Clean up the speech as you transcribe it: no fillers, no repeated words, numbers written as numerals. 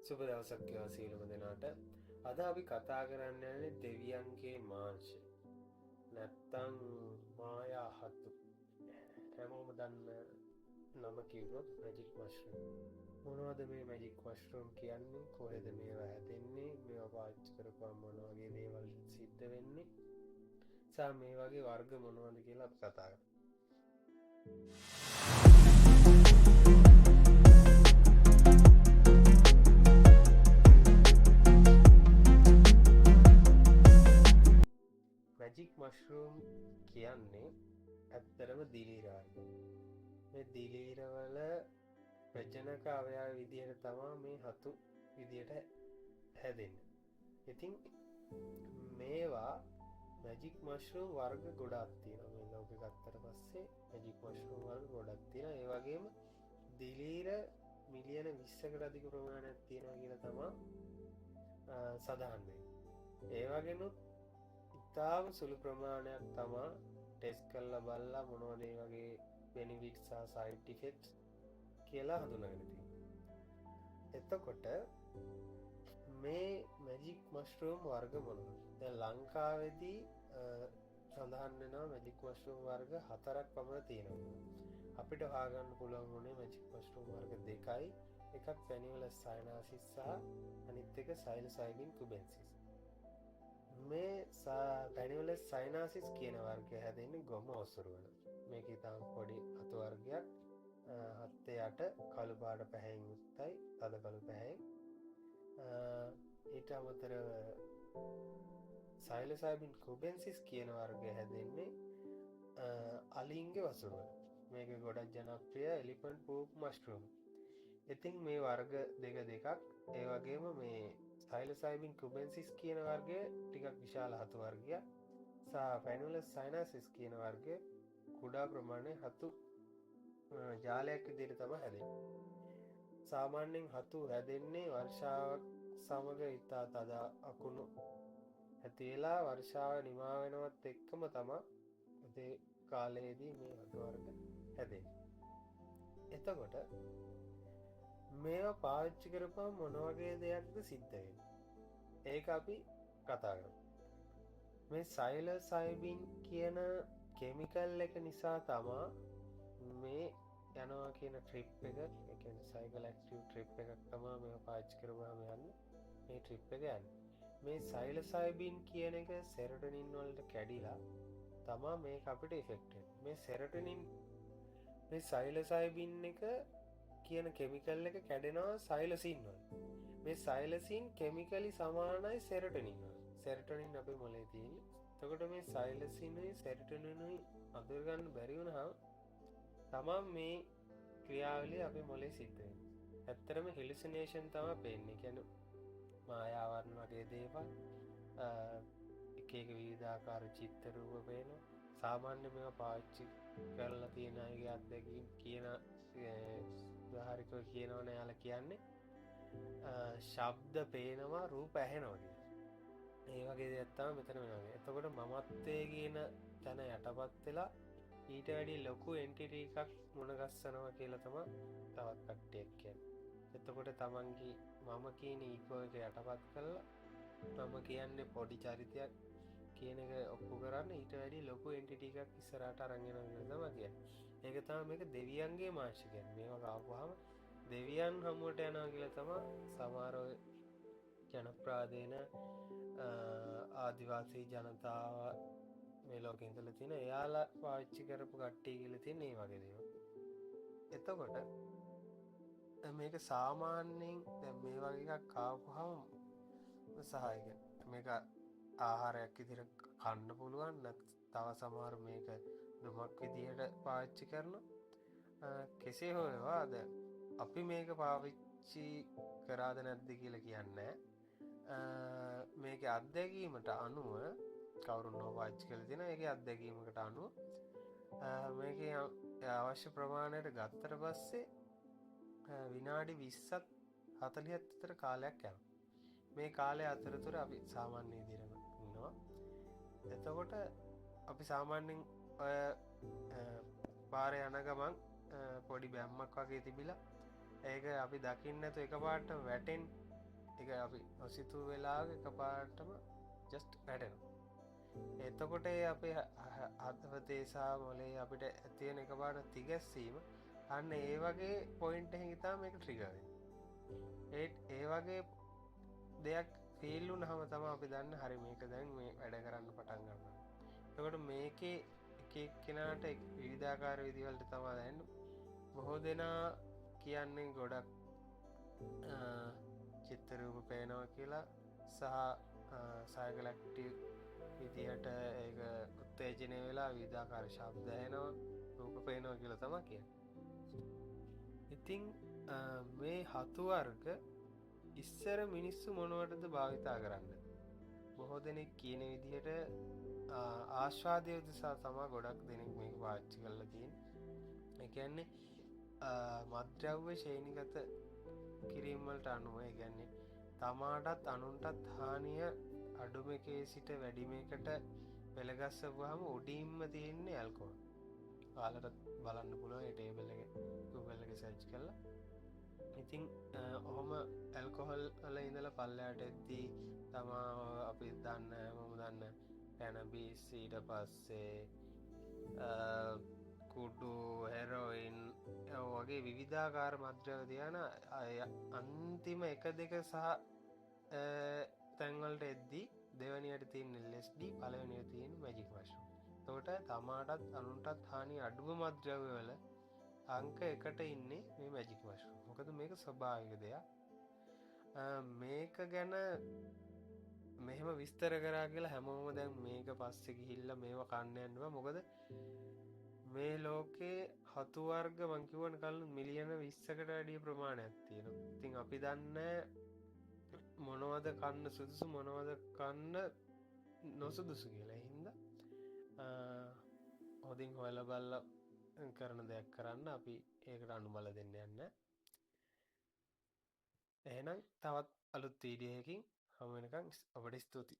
සුබ දවසක් වේවා සියලුම දෙනාට. අද අපි කතා කරන්න යන්නේ දෙවියන්ගේ මාංශ. නැත්තම් මායා හතු. හැමෝම දන්න නම කිව්වොත් මැජික් මෂ්රූම්. මොනවද මේ මැජික් මෂ්රූම් කියන්නේ? කොහෙද මේවා හැදෙන්නේ? මේවා පාවිච්චි කරපුවම මොන වගේ දේවල් සිද්ධ වෙන්නේ? සා මේ වගේ වර්ග මොනවද කියලා අපි කතා කරමු. මැජික් මෂ්රූම් කියන්නේ ඇත්තරම දිලීරවර්ග. මේ දිලීරවල ප්‍රජනක අවයව විදිහට තමා මේ හතු විදිහට හැදෙන්නේ. ඉතින් මේවා මැජික් මෂ්රූම් වර්ග ගොඩක් තියෙනවා. මේ ලෝකෙ ගත්තට පස්සේ මැජික් මෂ්රූම් වර්ග ගොඩක් තියෙනවා. ඒ වගේම දිලීර මිලියන 20කට අධික ප්‍රමාණයක් තියෙනවා කියලා තමා සඳහන් වෙන්නේ. ඒ වගේනුත් ඉතාම සුළු ප්‍රමාණයක් තමා ටෙස්ට් කරලා බලලා මොනවද ඒ වගේ බෙනිෆිට්ස් සහ සයිඩ් ඉෆෙක්ට්ස් කියලා හඳුනාගෙන තියෙනවා. එතකොට මේ මැජික් මෂ්රූම් වර්ග මොනවද? දැන් ලංකාවේදී සඳහන් වෙනවා මැජික් මෂ්රූම් වර්ග 4ක් පමණ තියෙනවා. අපිට හොයාගන්න පුළුවන් වුණේ මැජික් මෂ්රූම් වර්ග 2යි. එකක් පැනිවලස් සයනාසිස් සහ අනිත් එක සයිලොසයිබින් කුබෙන්සිස්. මේ පැනිවලස් සයනාසිස් කියන වර්ගය හැදෙන්නේ ගොම ඔසුරු වල. මේක ඉතාම පොඩි අතු වර්ගයක්. හත්තේ යට කළු පාට පැහැයෙන් යුක්තයි, තද කළු පැහැයෙන්. ඊට අමතරව සයිලොසයිබින් කුබෙන්සිස් කියන වර්ගය හැදෙන්නේ අලින්ගේ වසුරු වල. මේක ගොඩක් ජනප්‍රිය එලිෆන්ට් පූප් මෂ්රූම්. ඉතින් මේ වර්ග දෙකක් ඒ වගේම මේ සයිලොසයිබින් කුබෙන්සිස් කියන වර්ගය ටිකක් විශාල හතු වර්ගයක් සහ පැනිවලස් සයනාසිස් කියන වර්ගය කුඩා ප්‍රමාණයේ හතු ජාලයක් විදිහට තමයි හැදෙන්නේ. සාමාන්‍යයෙන් හතු හැදෙන්නේ වර්ෂාවක් සමග ඉතා තද අකුණු ඇති වෙලා වර්ෂාව නිමා වෙනවත් එක්කම තමයි ඒ කාලයේදී මේ හතු වර්ග හැදෙන්නේ. එතකොට මේවා පාවිච්චි කරපුවම මොන වගේ දෙයක්ද සිද්ධ වෙන්නේ? ඒක අපි කතා කරමු. මේ සයිලොසයිබින් කියන කෙමිකල් එක නිසා තමා මේ යනවා කියන ට්‍රිප් එක, ඒ කියන්නේ සයිකල් ඇක්ටිව් ට්‍රිප් එකක් තමයි මේවා පාවිච්චි කරපුවාම යන්නේ. මේ ට්‍රිප් එක යන්නේ. මේ සයිලොසයිබින් කියන එක සෙරොටොනින් වලට කැඩිලා තමා මේක අපිට ඉෆෙක්ට් වෙන්නේ. මේ සෙරොටොනින් මේ සයිලොසයිබින් එක කියන කෙමිකල් එක කැඩෙනවා සයිලොසින් වල. මේ සයිලොසින් කෙමිකලි සමානයි සෙරොටොනින් වල. සෙරොටොනින් අපේ මොලේ තියෙන්නේ. එතකොට මේ සයිලොසිනුයි සෙරොටොනිනුයි අඳුර ගන්න බැරි වුණාම තමා මේ ක්‍රියාවලිය අපේ මොලේ සිද්ධ වෙන්නේ. ඇත්තටම හෙලුසිනේෂන් තමයි පේන්නේ. කියන්නේ මායාවරණ වගේ දේවල් එක එක විවිධාකාර චිත්‍ර රූප පේනවා. සාමාන්‍ය මේවා පාවිච්චි කරලා තියෙන අයගේ අත්දැකීම් කියන උදාහරණයක් කියනවනේ යාලා කියන්නේ ශබ්ද පේනවා රූප ඇහෙනවා කියලා. ඒ වගේ දෙයක් තමයි මෙතන වෙනවා. එතකොට මමත්වයේ කියන තැන යටපත් වෙලා ඊට වැඩි ලොකු එන්ටිටි එකක් මුණ ගස්සනවා කියලා තමයි තවත් කට්ටියක් කියන්නේ. එතකොට තමන්ගේ මම කියන ඊගෝ එක යටපත් කරලා මම කියන්නේ පොඩි චරිතයක් කියන එක ඔප්පු කරන්න ඊට වැඩි ලොකු එන්ටිටි එකක් ඉස්සරහට අරන් යනවා කියලා තමයි කියන්නේ. ඒක තමයි මේක දෙවියන්ගේ මාංශ කියන්නේ. මේවා කාපුවාම දෙවියන් හමුවට යනවා කියලා තමයි සමහර ජනප්‍රාදේන ආදිවාසී ජනතාව මේ ලෝකෙ ඉඳලා තියෙන එයාලා පාවිච්චි කරපු කට්ටිය කියලා තියෙන මේ වගේ දේවල්. එතකොට මේක සාමාන්‍යයෙන් දැන් මේ වගේ එකක් ආවම සහායක මේක ආහාරයක් විදිහට කන්න පුළුවන්. තව සමහර මේක දුමක් විදිහට පාවිච්චි කරනවා. කෙසේ හෝ වේවා දැන් අපි මේක පාවිච්චි කරාද නැද්ද කියලා කියන්නේ මේක අත්දැකීමට අනුව කවුරුන් පාවිච්චි කරලා තියෙනවා. ඒකේ අත්දැකීමකට අනුව මේකේ අවශ්‍ය ප්‍රමාණයට ගත්තට පස්සේ විනාඩි 20ත් 40ත් විතර කාලයක් යනවා. මේ කාලය අතරතුර අපි සාමාන්‍ය විදිහටම ඉන්නවා. එතකොට අපි සාමාන්‍යයෙන් පාරේ යන ගමන් පොඩි බැම්මක් වගේ තිබිලා ඒක අපි දකින්න නැතුව එකපාරට වැටෙන්න එක අපි නොසිතූ වෙලාවක එකපාරටම ජස්ට් වැටෙනවා. එතකොට අපේ හදවතේ සහ මොලේ අපිට ඇතිවෙන එකපාරට තිගැස්සීම අන්න ඒ වගේ පොයින්ට් එකකින් තමයි මේක ට්‍රිගර් වෙන්නේ. ඒ වගේ දෙයක් ෆීල් වුණාම තමයි අපි දන්නේ හරි මේක දැන් මේ වැඩ කරන්න පටන් ගන්නවා. එතකොට මේකේ එක එක්කෙනාට විවිධාකාර විදිවලට තමයි දැනෙන්නේ. බොහෝ දෙනා කියන්නේ ගොඩක් චිත්තරූප පේනවා කියලා සහ සයිකලැක්ටිව් විදිහට ඒක උත්තේජනය වෙලා විවිධාකාර ශබ්ද ඇහෙනවා රූප පේනවා කියලා තමයි කියන්නේ. ඉතින් මේ හතු වර්ග ඉස්සර මිනිස්සු මොනවටද භාවිතා කරන්නේ? බොහෝ දෙනෙක් කියන විදිහට ආස්වාදය උදෙසා තමයි ගොඩක් දෙනෙක් මේක පාවිච්චි කරලා තියෙන්නේ. ඒ කියන්නේ මත්ද්‍රව්‍ය ශ්‍රේණිගත කිරීම වලට අනුව ඒ කියන්නේ තමාටත් අනුන්ටත් හානිය අඩුම එකේ සිට වැඩිම එකට පෙළගස්සපුවාම උඩින්ම තියෙන්නේ ඇල්කොහොල්. ඔයාලට බලන්න පුළුවන් ඒ ටේබල් එකේ Google එකේ සර්ච් කරලා. ඉතින් ඔහොම ඇල්කොහොල් වල ඉඳලා පල්ලයට එද්දී තමා අපි දන්න කැනබිස් ඊට පස්සේ කුඩු හෙරොයින් වගේ විවිධාකාර මත්ද්‍රව්‍ය තියන අන්තිම 1 2 සහ තැන්වලට එද්දී දෙවැනියට තියෙන LSD පළවෙනියට තියෙන මැජික් මෂ්රූම්. එතකොට තමාටත් අනුන්ටත් හානි අඩුම මත්ද්‍රව්‍ය වල අංක 1ට ඉන්නේ මේ මැජික් මෂ්රූම්. මොකද මේක ස්වභාවික දෙයක්. මේක ගැන මෙහෙම විස්තර කරා කියලා හැමෝම දැන් මේක පස්සේ ගිහිල්ලා මේව කන්න යනවා. මොකද මේ ලෝකේ හතු වර්ග මං කිව්වනේ කලින් මිලියන 20කට වැඩිය ප්‍රමාණයක් තියෙනවා. ඉතින් අපි දන්නේ මොනවද කන්න සුදුසු මොනවද කන්න නොසුදුසු කියලා. ඒ හින්දා හොදින් හොයලා බලලා කරන දෙයක් කරන්න අපි ඒකට අනුබල දෙන්න යන්නේ. එහෙනම් තවත් අලුත් වීඩියෝ එකකින් හමු වෙනකන් ඔබට ස්තුතියි.